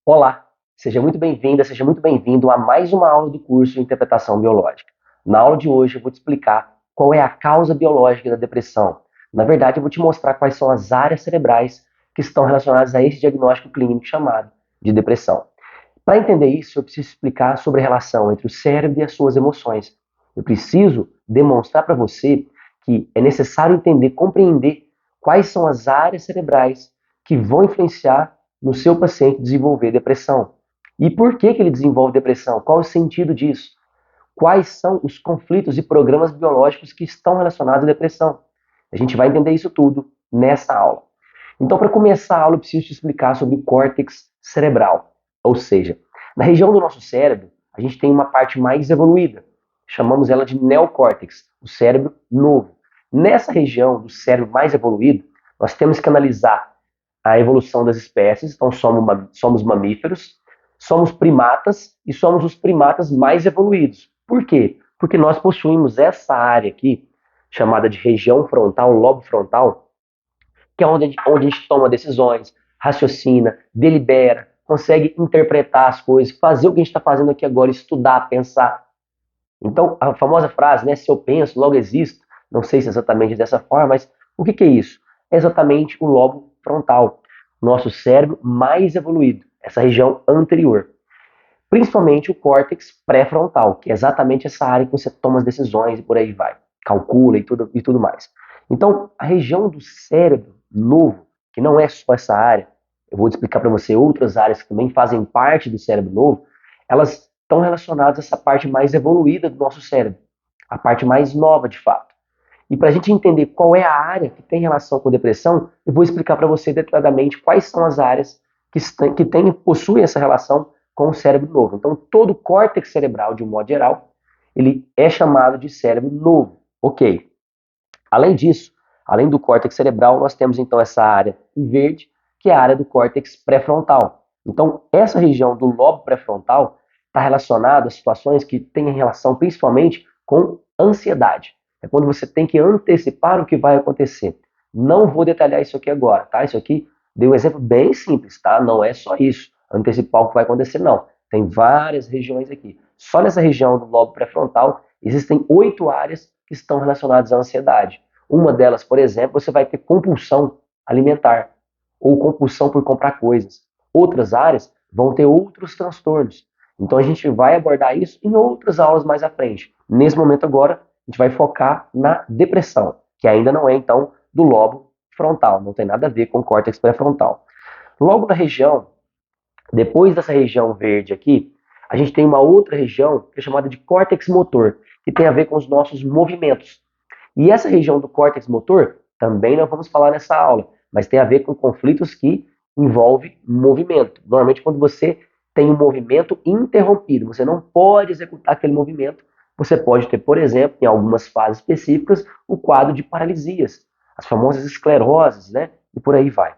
Olá, seja muito bem-vinda, seja muito bem-vindo a mais uma aula do curso de Interpretação Biológica. Na aula de hoje eu vou te explicar qual é a causa biológica da depressão. Na verdade, eu vou te mostrar quais são as áreas cerebrais que estão relacionadas a esse diagnóstico clínico chamado de depressão. Para entender isso, eu preciso explicar sobre a relação entre o cérebro e as suas emoções. Eu preciso demonstrar para você que é necessário entender, compreender quais são as áreas cerebrais que vão influenciar no seu paciente desenvolver depressão. E por que ele desenvolve depressão? Qual é o sentido disso? Quais são os conflitos e programas biológicos que estão relacionados à depressão? A gente vai entender isso tudo nessa aula. Então, para começar a aula, eu preciso te explicar sobre o córtex cerebral. Ou seja, na região do nosso cérebro, a gente tem uma parte mais evoluída. Chamamos ela de neocórtex, o cérebro novo. Nessa região do cérebro mais evoluído, nós temos que analisar a evolução das espécies. Então, somos mamíferos, somos primatas e somos os primatas mais evoluídos. Por quê? Porque nós possuímos essa área aqui, chamada de região frontal, lobo frontal, que é onde a gente toma decisões, raciocina, delibera, consegue interpretar as coisas, fazer o que a gente está fazendo aqui agora, estudar, pensar. Então, a famosa frase, né, se eu penso, logo existo, não sei se é exatamente dessa forma, mas o que é isso? É exatamente o lobo frontal, nosso cérebro mais evoluído, essa região anterior. Principalmente o córtex pré-frontal, que é exatamente essa área que você toma as decisões e por aí vai, calcula e tudo mais. Então, a região do cérebro novo, que não é só essa área, eu vou explicar para você outras áreas que também fazem parte do cérebro novo, elas estão relacionadas a essa parte mais evoluída do nosso cérebro, a parte mais nova de fato. E para a gente entender qual é a área que tem relação com depressão, eu vou explicar para você detalhadamente quais são as áreas que possuem essa relação com o cérebro novo. Então, todo o córtex cerebral, de um modo geral, ele é chamado de cérebro novo. Ok. Além disso, além do córtex cerebral, nós temos então essa área em verde, que é a área do córtex pré-frontal. Então, essa região do lobo pré-frontal está relacionada a situações que têm relação principalmente com ansiedade. É quando você tem que antecipar o que vai acontecer. Não vou detalhar isso aqui agora, tá? Isso aqui dei um exemplo bem simples, tá? Não é só isso, antecipar o que vai acontecer, não. Tem várias regiões aqui. Só nessa região do lobo pré-frontal existem 8 áreas que estão relacionadas à ansiedade. Uma delas, por exemplo, você vai ter compulsão alimentar ou compulsão por comprar coisas. Outras áreas vão ter outros transtornos. Então a gente vai abordar isso em outras aulas mais à frente. Nesse momento agora, a gente vai focar na depressão, que ainda não é então do lobo frontal, não tem nada a ver com o córtex pré-frontal. Logo na região, depois dessa região verde aqui, a gente tem uma outra região que é chamada de córtex motor, que tem a ver com os nossos movimentos. E essa região do córtex motor, também nós vamos falar nessa aula, mas tem a ver com conflitos que envolvem movimento. Normalmente quando você tem um movimento interrompido, você não pode executar aquele movimento, você pode ter, por exemplo, em algumas fases específicas, o quadro de paralisias, as famosas escleroses, né? E por aí vai.